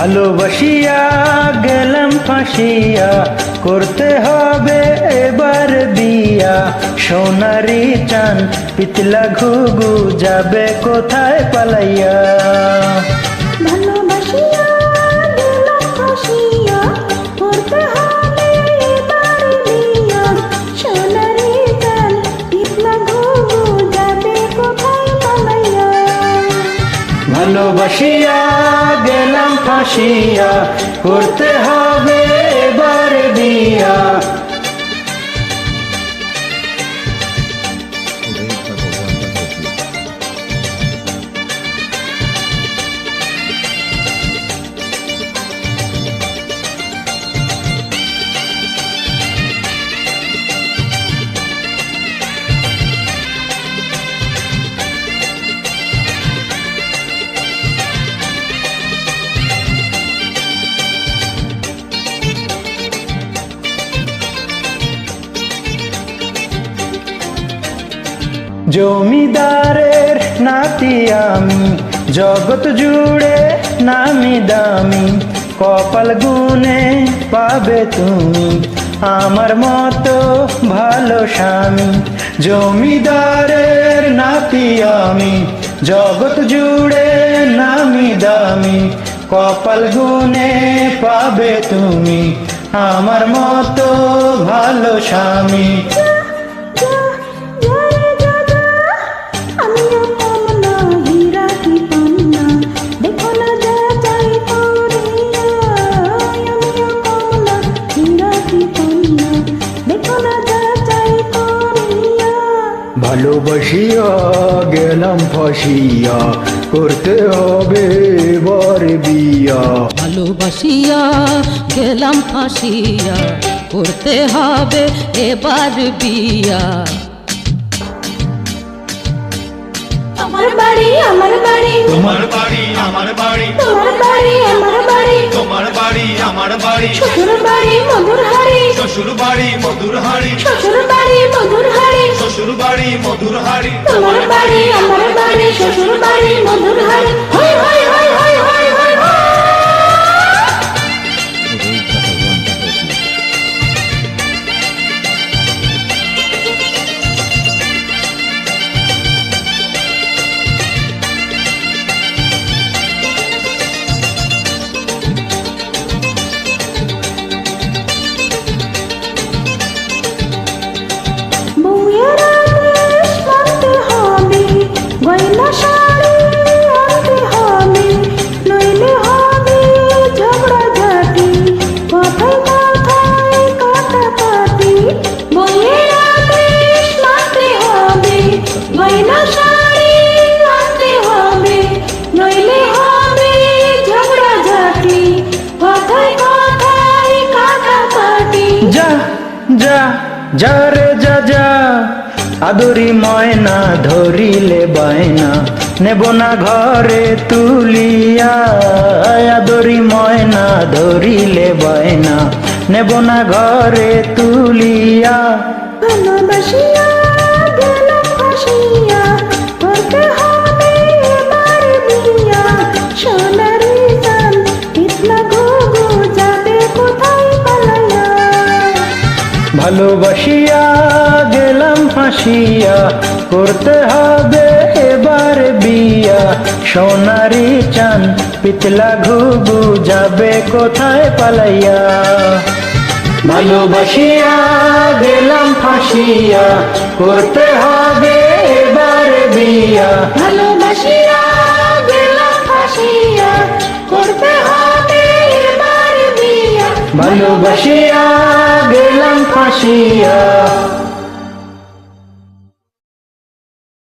ভালোবাসিয়া গেলাম ফাঁসিয়া, করতে হবে এবার বিয়া। সোনারি চান পিতলা ঘুঘু যাবে কোথায় পালাইয়া। ভালোবাসিয়া গেলাম ফাঁসিয়া, করতে হবে এবার বিয়া। সোনারি চান পিতলা ঘুঘু যাবে কোথায় পালাইয়া। ভালোবাসিয়া গেলাম ফাঁসিয়া, করতে হবে এবার বিয়া। জমিদারের নাতি আমি, জগৎ জুড়ে নামি দামি। কপাল গুনে পাবে তুমি আমার মতো ভালো স্বামী। জমিদারের নাতি আমি, জগৎ জুড়ে নামি দামি। কপাল গুনে পাবে তুমি আমার মতো ভালো স্বামী। ভালোবাসিয়া গেলাম ফাঁসিয়া, করতে হবে এবার বিয়া। ভালোবাসিয়া গেলাম ফাঁসিয়া, করতে হবে এবার বিয়া। আমার বাড়ি আমার বাড়ি, তোমার বাড়ি আমার বাড়ি, তোমার বাড়ি আমার বাড়ি, তোমার বাড়ি আমার বাড়ি। শ্বশুর বাড়ি মধুর হাড়ি, শ্বশুর বাড়ি মধুর হাড়ি, শ্বশুর বাড়ি মধুর হাড়ি। শ্বশুর বাড়ি মধুর হাড়ি। তোমার বাড়ি আমার বাড়ি, শ্বশুর বাড়ি মধুর হাড়ি। হই হই হই হই হই হই হই। বউয়ের আদেশ মানতে হবে, গয়না শাড়ি আনতে হবে, নইলে হবে ঝগড়াঝাটি, কথায় কথায় কাটাকাটি। বউয়ের আদেশ মানতে হবে, গয়না শাড়ি আনতে হবে, নইলে হবে ঝগড়াঝাটি, কথায় কথায় কাটাকাটি। যা যা যা রে যা যা, আদরি ময়না ধরিলে বায়না, নেব না ঘরে তুলিয়া। আদরি ময়না ধরিলে বায়না, নেব না ঘরে তুলিয়া। ভালোবাসিয়া গেলাম ফাঁসিয়া, করতে হবে এবার বিয়া। সোনারি চান পিতলা ঘুঘু যাবে কোথায় পালাইয়া। ভালোবাসিয়া গেলাম ফাঁসিয়া, করতে হবে এবার বিয়া। সোনারি চান পিতলা ঘুঘু যাবে কোথায় পালাইয়া। ভালোবাসিয়া গেলাম ফাঁসিয়া, করতে হবে এবার বিয়া। ভালোবাসিয়া গেলাম ফাঁসিয়া, করতে হবে এবার বিয়া। ভালোবাসিয়া গেলাম ফাঁসিয়া।